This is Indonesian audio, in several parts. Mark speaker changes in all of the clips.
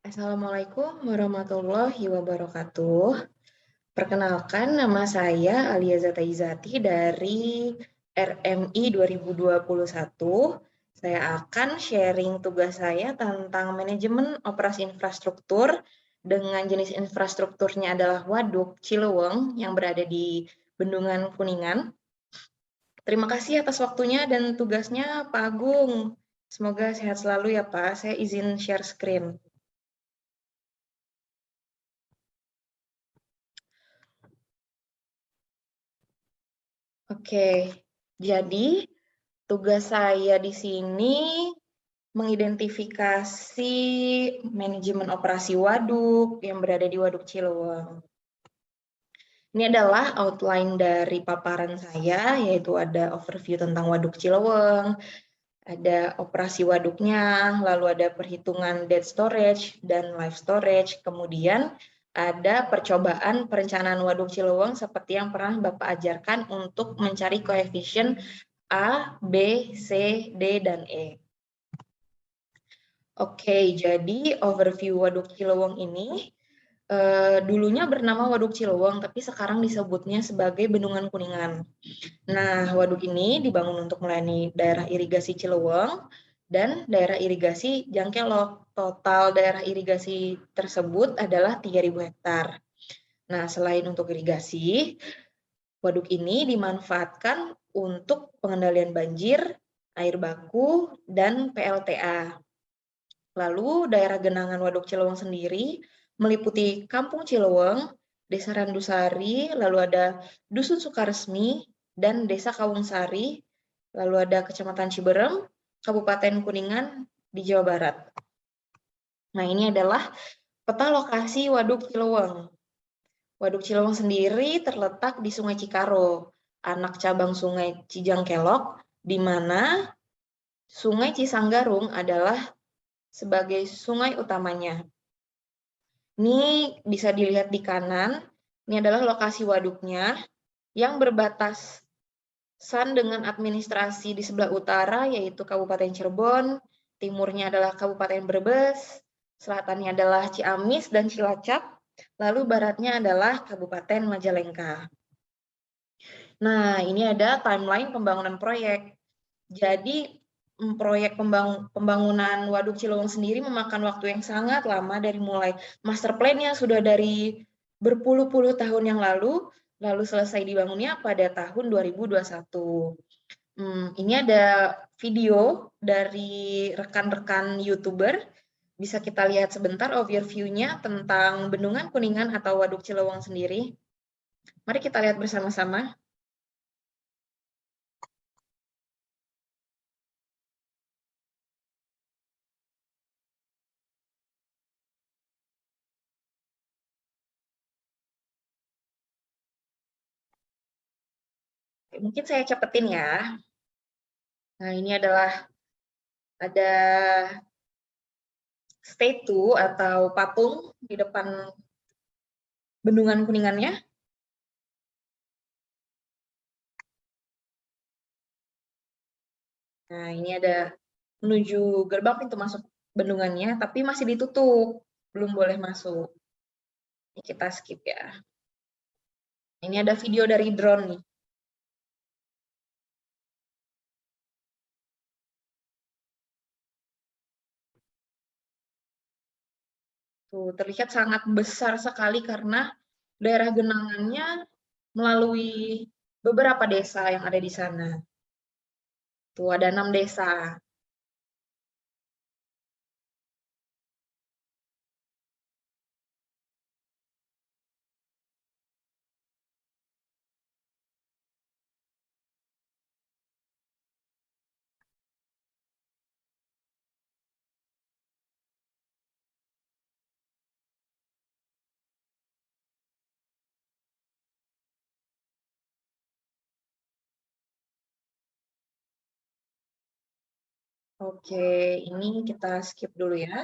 Speaker 1: Assalamualaikum warahmatullahi wabarakatuh. Perkenalkan, nama saya Alia Zataizati dari RMI 2021. Saya akan sharing tugas saya tentang manajemen operasi infrastruktur dengan jenis infrastrukturnya adalah Waduk Cileweng yang berada di Bendungan Kuningan. Terima kasih atas waktunya dan tugasnya Pak Agung. Semoga sehat selalu ya Pak. Saya izin share screen. Oke, jadi tugas saya di sini mengidentifikasi manajemen operasi waduk yang berada di Waduk Cileweng. Ini adalah outline dari paparan saya, yaitu ada overview tentang Waduk Cileweng, ada operasi waduknya, lalu ada perhitungan dead storage dan live storage, kemudian ada percobaan perencanaan Waduk Cileweng seperti yang pernah Bapak ajarkan untuk mencari koefisien A, B, C, D, dan E. Oke, jadi overview Waduk Cileweng ini dulunya bernama Waduk Cileweng, tapi sekarang disebutnya sebagai Bendungan Kuningan. Nah, waduk ini dibangun untuk melayani daerah irigasi Cileweng dan daerah irigasi Jangkelok. Total daerah irigasi tersebut adalah 3.000 hektar. Nah, selain untuk irigasi, waduk ini dimanfaatkan untuk pengendalian banjir, air baku, dan PLTA. Lalu daerah genangan Waduk Cileweng sendiri meliputi Kampung Cileweng, Desa Randusari, lalu ada Dusun Sukaresmi, dan Desa Kawungsari, lalu ada Kecamatan Ciberem, Kabupaten Kuningan di Jawa Barat. Nah, ini adalah peta lokasi Waduk Cileweng. Waduk Cileweng sendiri terletak di Sungai Cikaro, anak cabang Sungai Cijangkelok, di mana Sungai Cisanggarung adalah sebagai sungai utamanya. Ini bisa dilihat di kanan, ini adalah lokasi waduknya yang berbatasan dengan administrasi di sebelah utara, yaitu Kabupaten Cirebon, timurnya adalah Kabupaten Brebes, selatannya adalah Ciamis dan Cilacap, lalu baratnya adalah Kabupaten Majalengka. Nah, ini ada timeline pembangunan proyek. Jadi, proyek pembangunan Waduk Cileweng sendiri memakan waktu yang sangat lama dari mulai master plan-nya sudah dari berpuluh-puluh tahun yang lalu selesai dibangunnya pada tahun 2021. Ini ada video dari rekan-rekan YouTuber, bisa kita lihat sebentar overview-nya tentang Bendungan Kuningan atau Waduk Cileweng sendiri. Mari kita lihat bersama-sama. Mungkin saya cepetin ya. Nah, ini adalah ada statue atau patung di depan Bendungan Kuningannya. Nah, ini ada menuju gerbang pintu masuk bendungannya, tapi masih ditutup, belum boleh masuk. Ini kita skip ya. Ini ada video dari drone nih. Tuh, terlihat sangat besar sekali karena daerah genangannya melalui beberapa desa yang ada di sana. Tuh, ada 6 desa. Oke, ini kita skip dulu ya.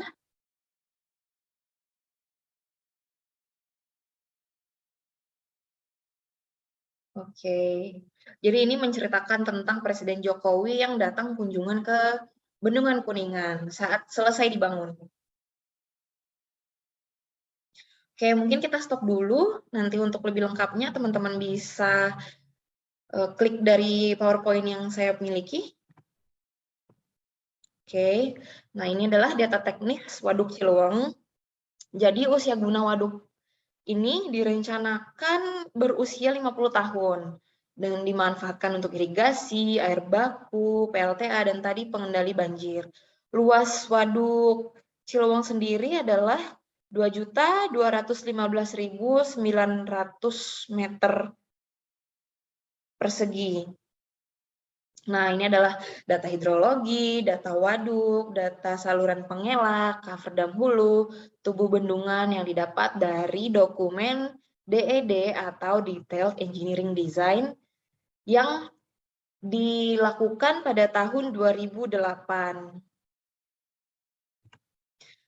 Speaker 1: Oke, jadi ini menceritakan tentang Presiden Jokowi yang datang kunjungan ke Bendungan Kuningan saat selesai dibangun. Oke, mungkin kita stop dulu. Nanti untuk lebih lengkapnya teman-teman bisa klik dari PowerPoint yang saya miliki. Oke, nah ini adalah data teknis Waduk Ciluweng. Jadi usia guna waduk ini direncanakan berusia 50 tahun dengan dimanfaatkan untuk irigasi, air baku, PLTA, dan tadi pengendali banjir. Luas waduk Ciluweng sendiri adalah 2.215.900 meter persegi. Nah, ini adalah data hidrologi, data waduk, data saluran pengelak, cover dam hulu, tubuh bendungan yang didapat dari dokumen DED atau Detailed Engineering Design yang dilakukan pada tahun 2008.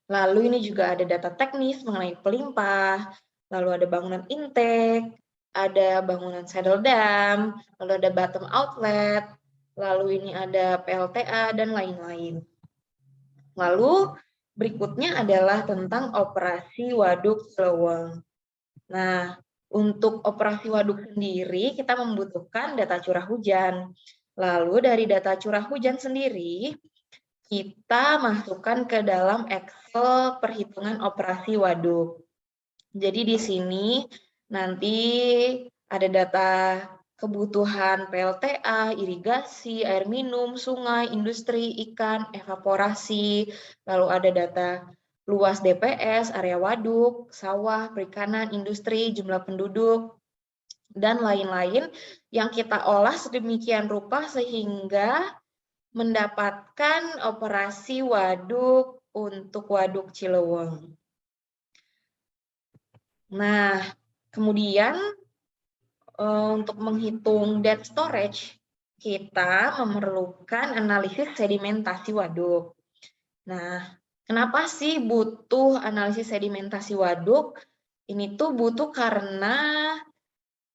Speaker 1: Lalu ini juga ada data teknis mengenai pelimpah, lalu ada bangunan intake, ada bangunan saddle dam, lalu ada bottom outlet, lalu ini ada PLTA, dan lain-lain. Lalu berikutnya adalah tentang operasi waduk Ciluweng. Nah, untuk operasi waduk sendiri kita membutuhkan data curah hujan. Lalu dari data curah hujan sendiri, kita masukkan ke dalam Excel perhitungan operasi waduk. Jadi di sini nanti ada data kebutuhan PLTA, irigasi, air minum, sungai, industri, ikan, evaporasi, lalu ada data luas DPS, area waduk, sawah, perikanan, industri, jumlah penduduk, dan lain-lain yang kita olah sedemikian rupa sehingga mendapatkan operasi waduk untuk Waduk Ciluweng. Nah, kemudian untuk menghitung depth storage, kita memerlukan analisis sedimentasi waduk. Nah, kenapa sih butuh analisis sedimentasi waduk? Ini tuh butuh karena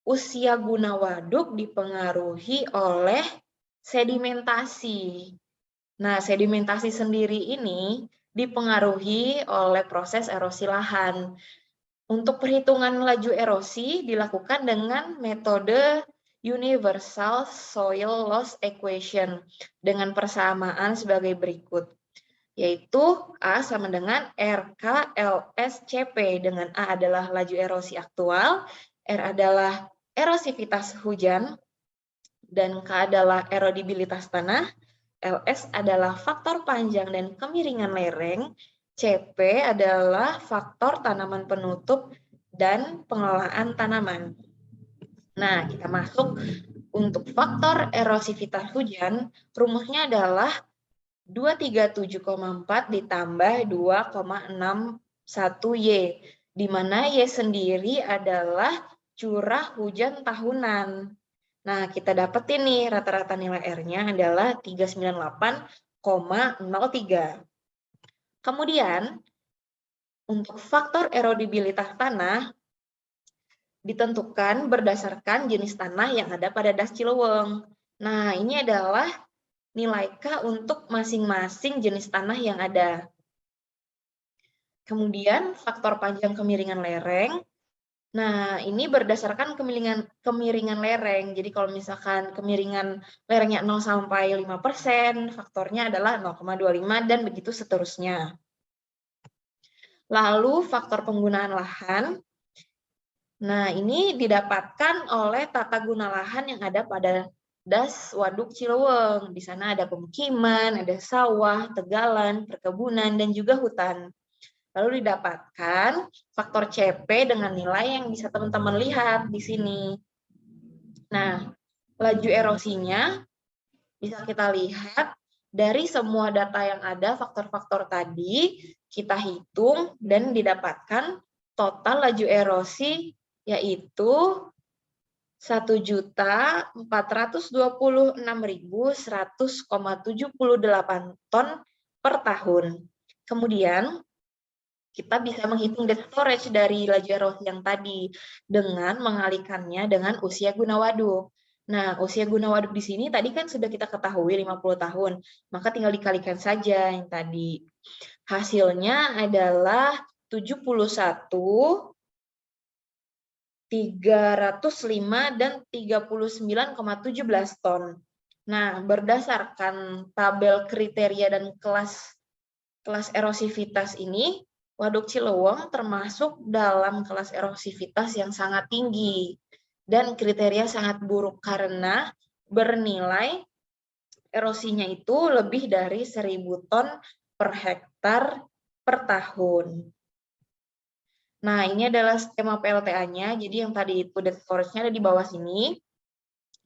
Speaker 1: usia guna waduk dipengaruhi oleh sedimentasi. Nah, sedimentasi sendiri ini dipengaruhi oleh proses erosi lahan. Untuk perhitungan laju erosi dilakukan dengan metode Universal Soil Loss Equation dengan persamaan sebagai berikut, yaitu A sama dengan RKLSCP, dengan A adalah laju erosi aktual, R adalah erosivitas hujan, dan K adalah erodibilitas tanah, LS adalah faktor panjang dan kemiringan lereng, CP adalah faktor tanaman penutup dan pengelolaan tanaman. Nah, kita masuk untuk faktor erosivitas hujan, rumusnya adalah 237,4 ditambah 2,61 Y, di mana Y sendiri adalah curah hujan tahunan. Nah, kita dapetin nih rata-rata nilai R-nya adalah 398,03. Kemudian, untuk faktor erodibilitas tanah ditentukan berdasarkan jenis tanah yang ada pada das Ciluweng. Nah, ini adalah nilai K untuk masing-masing jenis tanah yang ada. Kemudian, faktor panjang kemiringan lereng. Nah, ini berdasarkan kemiringan lereng. Jadi kalau misalkan kemiringan lerengnya 0 sampai 5%, faktornya adalah 0,25 dan begitu seterusnya. Lalu faktor penggunaan lahan. Nah, ini didapatkan oleh tata guna lahan yang ada pada das Waduk Ciluweng. Di sana ada pemukiman, ada sawah, tegalan, perkebunan, dan juga hutan. Lalu didapatkan faktor CP dengan nilai yang bisa teman-teman lihat di sini. Nah, laju erosinya bisa kita lihat dari semua data yang ada, faktor-faktor tadi kita hitung dan didapatkan total laju erosi yaitu 1.426.100,78 ton per tahun. Kemudian kita bisa menghitung depth storage dari laju erosi yang tadi dengan mengalikannya dengan usia guna waduk. Nah, usia guna waduk di sini tadi kan sudah kita ketahui 50 tahun, maka tinggal dikalikan saja yang tadi. Hasilnya adalah 71 305 dan 39,17 ton. Nah, berdasarkan tabel kriteria dan kelas erosivitas ini, Waduk Cilewong termasuk dalam kelas erosivitas yang sangat tinggi dan kriteria sangat buruk karena bernilai erosinya itu lebih dari 1.000 ton per hektar per tahun. Nah, ini adalah skema PLTA-nya. Jadi yang tadi itu data storage-nya ada di bawah sini.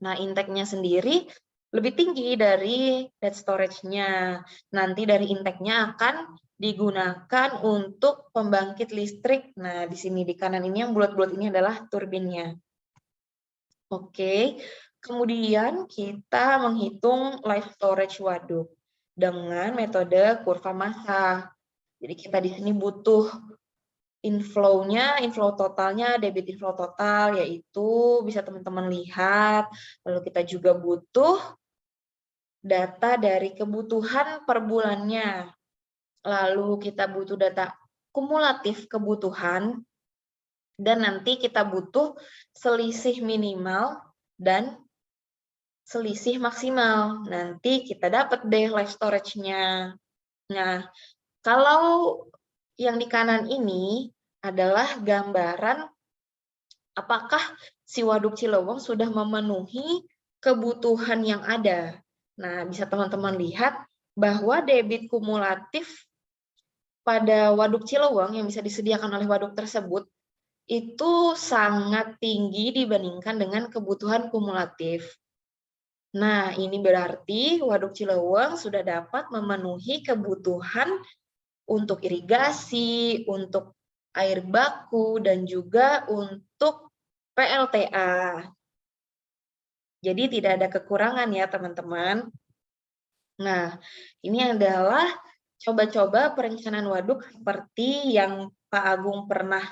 Speaker 1: Nah, intake-nya sendiri lebih tinggi dari data storage-nya. Nanti dari intake-nya akan digunakan untuk pembangkit listrik. Nah, di sini di kanan ini yang bulat-bulat ini adalah turbinnya. Oke, kemudian kita menghitung life storage waduk dengan metode kurva massa. Jadi kita di sini butuh inflow totalnya, debit inflow total, yaitu bisa teman-teman lihat. Lalu kita juga butuh data dari kebutuhan per bulannya. Lalu kita butuh data kumulatif kebutuhan, dan nanti kita butuh selisih minimal dan selisih maksimal. Nanti kita dapat deh life storage-nya. Nah, kalau yang di kanan ini adalah gambaran apakah si Waduk Cilewong sudah memenuhi kebutuhan yang ada. Nah, bisa teman-teman lihat bahwa debit kumulatif pada Waduk Cilewong yang bisa disediakan oleh waduk tersebut itu sangat tinggi dibandingkan dengan kebutuhan kumulatif. Nah, ini berarti Waduk Cilewong sudah dapat memenuhi kebutuhan untuk irigasi, untuk air baku, dan juga untuk PLTA. Jadi tidak ada kekurangan ya teman-teman. Nah, ini adalah coba-coba perencanaan waduk seperti yang Pak Agung pernah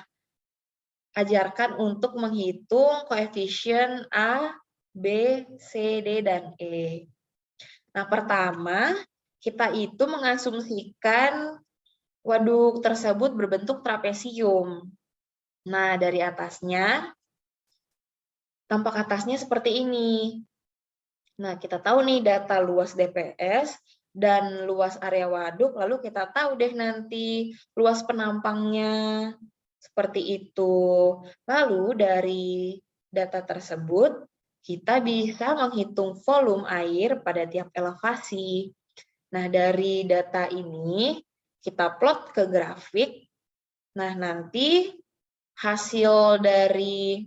Speaker 1: ajarkan untuk menghitung koefisien A, B, C, D, dan E. Nah, pertama kita itu mengasumsikan waduk tersebut berbentuk trapesium. Nah, dari atasnya, tampak atasnya seperti ini. Nah, kita tahu nih data luas DPS dan luas area waduk, lalu kita tahu deh nanti luas penampangnya seperti itu. Lalu dari data tersebut, kita bisa menghitung volume air pada tiap elevasi. Nah, dari data ini, kita plot ke grafik. Nah, nanti hasil dari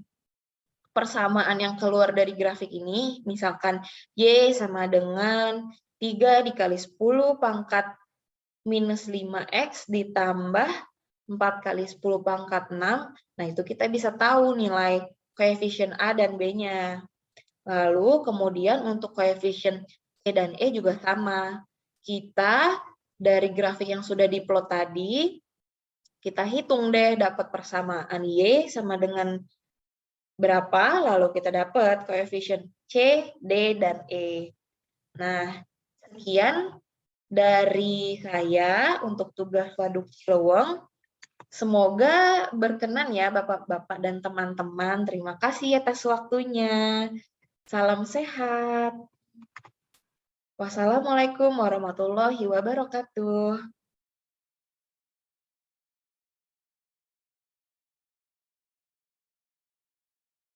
Speaker 1: persamaan yang keluar dari grafik ini, misalkan Y sama dengan 3 dikali 10 pangkat minus 5X ditambah 4 kali 10 pangkat 6. Nah, itu kita bisa tahu nilai koefisien A dan B-nya. Lalu kemudian untuk koefisien C dan E juga sama. Kita dari grafik yang sudah diplot tadi, kita hitung deh dapat persamaan Y sama dengan berapa, lalu kita dapat koefisien C, D, dan E. Nah, sekian dari saya untuk tugas Waduk Cilewong. Semoga berkenan ya Bapak-Bapak dan teman-teman. Terima kasih atas waktunya. Salam sehat. Wassalamualaikum warahmatullahi wabarakatuh.